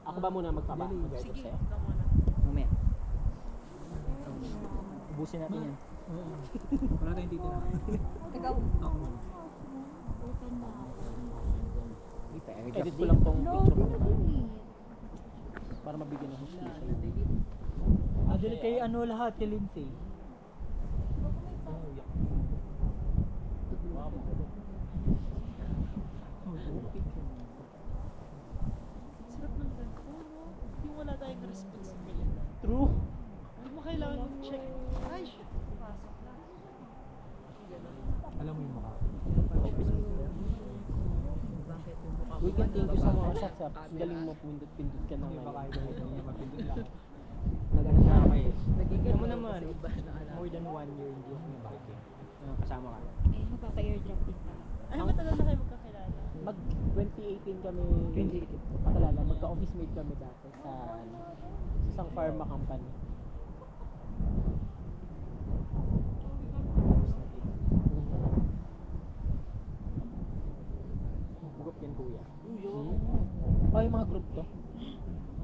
Ako ba muna mag-edit Sige, sa'yo? ikaw muna. Mamaya. Ubusin natin yan. Wala tayong titira. Ikaw. Ako muna. Edit ko lang tong picture ko para mabigyan ng hustisya. Adil kay ano lahat, kay Lindsay. Sarap ng ganito, no? Yung wala tayong responsibility. True. Hindi mo kailangan yung check. Ay, shit. Pasok na. Alam mo yung mukha. Weekend, thank you sa mga shots. Ang galing mo, pindot-pindot ka Hindi naman. ba kaya yung mapindot lang? Nagano na ako eh. Nagiging mo naman, more than 1 year in Diyos ng biking. Kasama ka. Eh, magpapa-airdrop din pa. Ay, matagal na kayo magkakilala. Mag 2018 kami. 2018. Pakalala, magka-office mate kami dati sa isang pharma company. Group yan, kuya. Oh, yung mga group to.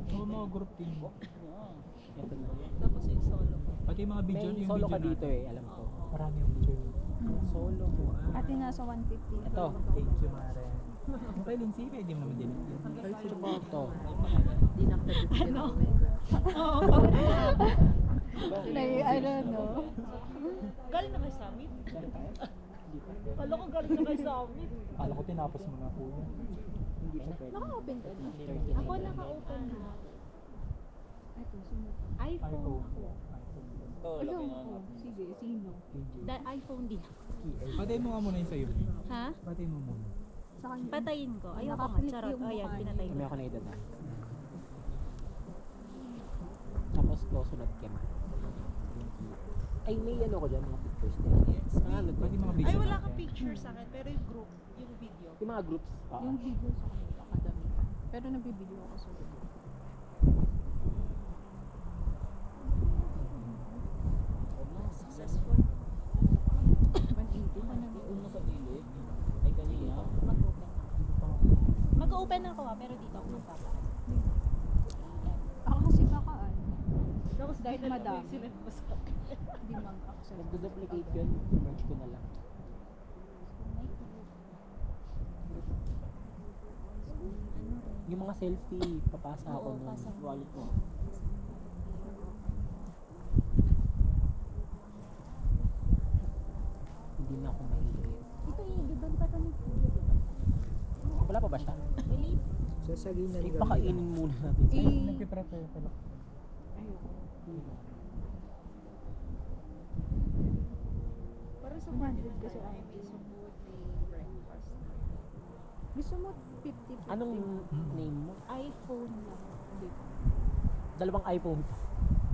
Oo, mga group team. Ito na. Tapos yung solo ko. Pati yung mga May video, yung solo video ka dito natin. eh, alam ko. Marami yung video. Solo mo. Ate nasa 150. Ito. Thank you, Maren. Yung kay Lindsay, pwede mo naman din. Sino pa ito? Ano? Oo. I don't know. Galing na kayo sa amin? Kala ko galing na kayo sa amin. Kala ko tinapos mo na po yun. Hindi pa pwede. Naka-open ka na. 39. Ako naka-open na. Ito, sunod. iPhone ako. Alam ko. Sige, sino? iPhone din. Patay mo nga muna yung sa'yo. Ha? Patay mo muna. Sa kanya. Patayin ko. Ayoko nga. Nakaplit Charot. yung Ayan, mukha pinatay Kami ko. ako na edad na. Tapos ko sunod Kem. Ay, may ano ko dyan, mga pictures din. Yes. Ano to? Pati mga video Ay, wala natin. kang picture sa akin, pero yung group, yung video. Yung mga groups. Yung video sa kanila, kadami. Pero nabibideo ako sa video. Successful. 180 pa na. Ay, kanina. Mag-open. Mag-open ako pero dito ako magpapakas. Ako kasi baka ano, Tapos Dahil dahil madami. madami. Sinend mo sa akin. hindi mag-access. Nagdo-duplicate yun. Merge ko na lang. Yung mga selfie, papasa ako Oo, ng pasa. wallet mo. Hindi na ako mahilig. Ito i-giban pa kami. Wala pa ba siya? Believe. Sasagin na Ipakainin muna natin. Nagpiprepare pala. Ayoko. Para sa 100 kasi ay ako. may sumod, may breakfast. Gusto mo 50-50? Anong name mo? iPhone lang. Dito. Dalawang iPhone.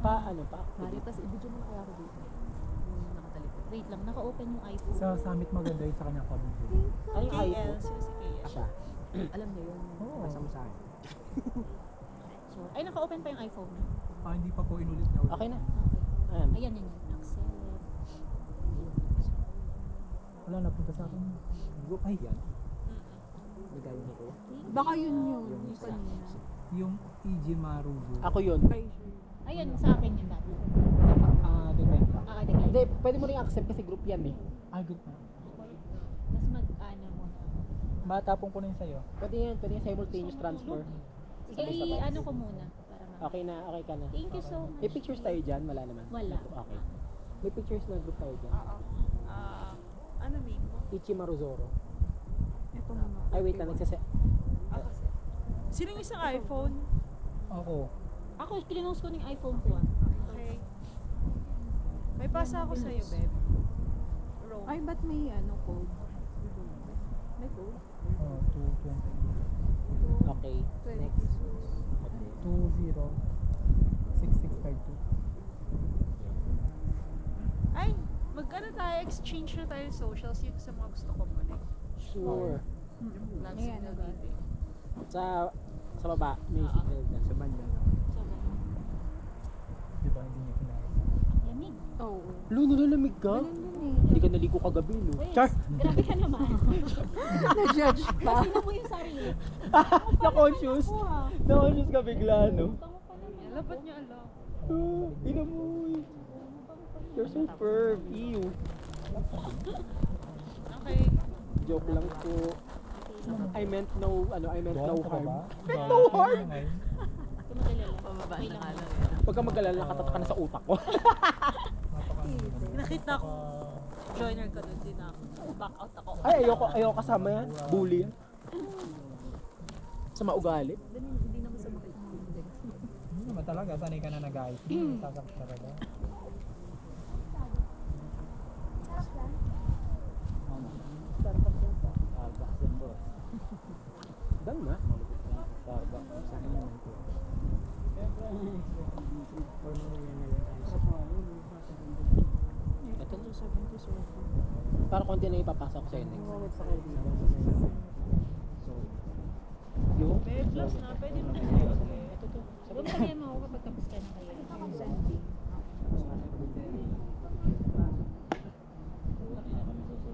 Ano pa? Mari, tas i-video mo na kaya ako dito. Nakatalikod. Wait lang, naka-open yung iPhone. Sa summit maganda yung sa kanyang comment. Ano yung KL, iPhone? siya si KL. Siya. Alam niyo yun. Oo. Basta mo sa akin. So, ay, naka-open pa yung iPhone. Hindi pa po inulit na ulit. Okay na. Okay. Ayan. Ayan, yan. Accept. Wala, napunta sa akin. Group, ay yan. Nagaya ni Kuya. Baka yun yun. Yung kanina. Yung EG Marugo. Ako yun. Ayan, sa akin yun dati. Depende. Okay, decline. Hindi, pwede mo rin accept kasi group yan eh. Good na. Mas mag-ano mo na. Matapong ko na yun sa'yo. Pwede yan simultaneous transfer. Sige, ano ko muna. Para ma- Okay na, okay ka na. Thank you so much. May pictures tayo dyan? Wala naman. Wala. Okay. May pictures na group tayo dyan. Oo. Ano name mo? Ichi Maruzoro. Ito muna. Ay, wait lang. Sino yung isang iPhone? Ako. Ako, klinos ko ng iPhone ko. Okay. May pasa ako sa'yo, babe. Roll. Ay, ba't may ano code? May code? 220. Okay. 20 Next. pesos. 206652. Ay, mag-ano tayo, exchange na tayo ng socials yun sa mga gusto ko muna. Sure. Lang Ayan, signal diba? dito. Sa baba, may signal dyan. Sa banda. So, Di ba hindi niya kinaya? yan lamig. Oo. Lo, nalalamig ka? Ganun yun eh. Hindi ka naligo kagabi, lo. Char! Grabe ka naman. Na-judge pa. Sino mo yung sarili? Na-conscious. Ako ha. Na-conscious ka bigla, no? Tango pa naman. Labat niya alam. Ina mo. You're so firm. Ew. Okay. Joke lang po. I meant no Doon ka harm. ba? No harm! Kung magalala. Pababa Okay na lang. lang. Pagka mag-alala, nakatatak ka na sa utak ko. Nakita ko. Joiner ka doon din ako. Back out ako. Ay, ayoko kasama yan. Bully yan. Sa maugali. Hindi naman sa makita. Hindi naman talaga, sanay ka na nag-ayos. Sasakit talaga. Starbucks yan, boss. Dang na. Starbucks. Saan naman po? Ito na. Para konti na ipapasok sa'yo next. Yung? May plus na. Pwede mo na Ito to. Huwag sabihin mo ako kapag tapos ka na kayo.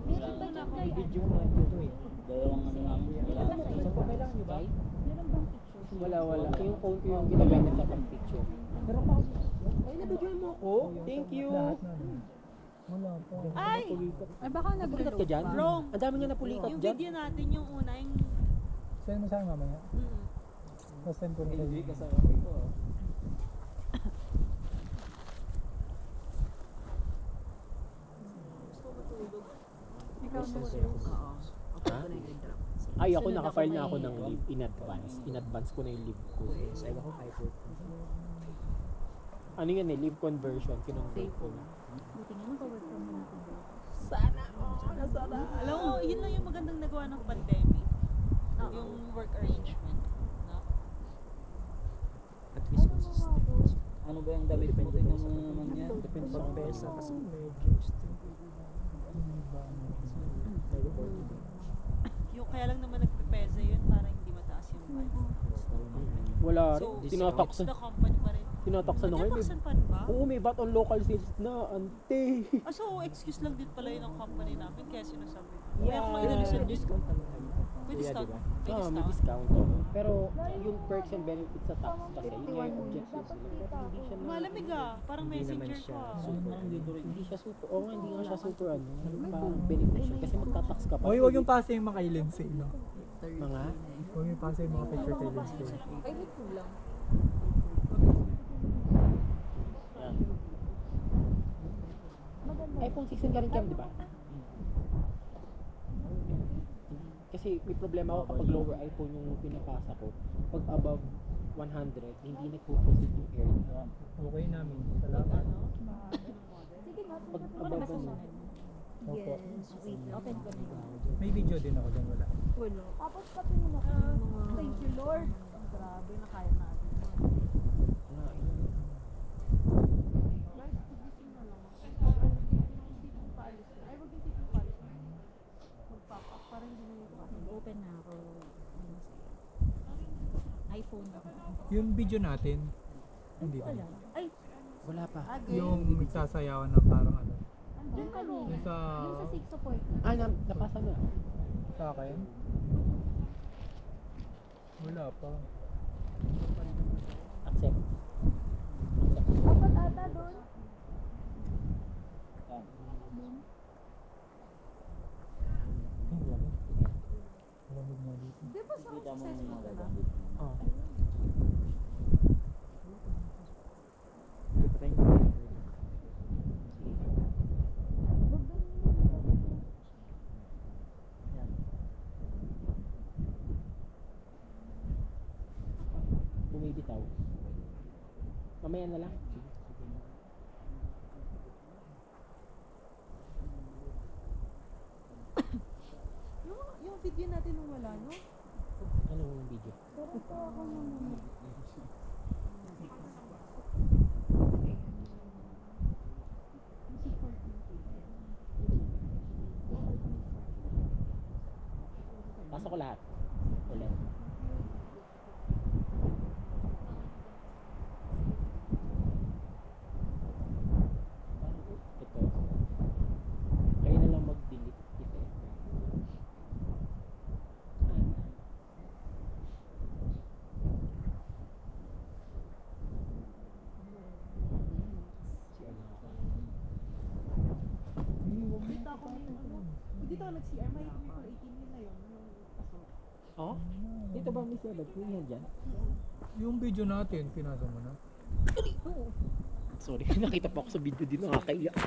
Meron ba dyan kay Video mo lang dito eh. Dalawang ano namin. Isang pa kailangan nyo ba? Meron bang picture? Wala. Yung phone ko yung ginagamit sa pag-picture. Pero pa, ay, nabidyoan mo ako. Thank you. Lahat na. Wala po. Ay! Ay baka Napulikat ka dyan? Wrong. Ang dami nga napulikat Yung dyan. video natin, yung una, yung... Send mo sa akin mamaya. Tapos send ko rin Hindi sa'yo. kasama ko. Ikaw na Oo. Ha? Ay, ako naka-file na ako ng leave in advance. In advance ko na yung leave ko. Sa iba ko type. Ano yan eh, leave conversion. Kinonvert ko na. Buti nga nag-work from home ako. Alam mo, yun lang yung magandang nagawa ng pandemic. Yung work arrangement. No? At least consistent. Ano ba yung damit mo? Tingnan mo naman yan. Depende sa pesa kasi Yung kaya lang naman nagpipesa yun para hindi mataas yung price. wala rin. So, it's Tinataksan. the company pa rin. Tinataksan na ngayon. Nagtataksan pa rin ba? Oo, may VAT on local sales na, ante. Ah, so, excuse lang din pala yun ng company namin kaya sinasabi. Kaya kung inalis yung discount. May discount. May May discount. discount. Pero yung perks and benefits sa tax kasi, yun yung objectives nila. Pero hindi siya na, Malamig ah. Parang messenger ko ah. hindi siya super, hindi nga siya super parang beneficial kasi magtatax ka pa. Uy, huwag yung pasa yung mga kay Lindsay, no? Mga? Huwag yung pasa yung mga picture kay Lindsay. Ay, may kulang. iPhone 16 ka rin Cam, di ba? Kasi may problema ako kapag lower iPhone yung pinapasa ko. Pag above 100, hindi nagpo-proceed yung AirDrop. Okay namin. Salamat. Sige nga, Pag Ano ba above sa ano, Yes. Wait, open ko na yun. May video din ako dyan, wala. Wala. Tapos patingin ako ng mga... Thank you, Lord. Grabe, nakaya natin. Open na ako. Ano sa'yo? iPhone ako. Yung video natin, hindi ba? Ay, wala pa. Yung magsasayawan na parang ano. yung kanina. Yung sa... Yung sa 6 support. Napasa na. Sa akin? Wala pa. Accept. Apat ata doon. Ang lamig. Lamig nga dito. Di ba sa successful ka na? Oh. Bumibitaw. Mamaya na lang. Yung video natin nung wala, no? Ano yung video? Pero ito ako naman. Pasok ko lahat. Ulit. dito ako nag-CR, may April 18 yun na yun. Yung pasok. Oh? Dito ba may sebag? Kung yan dyan? Yung video natin, pinasa mo na. Sorry, nakita pa ako sa video din. Nakakaiyak.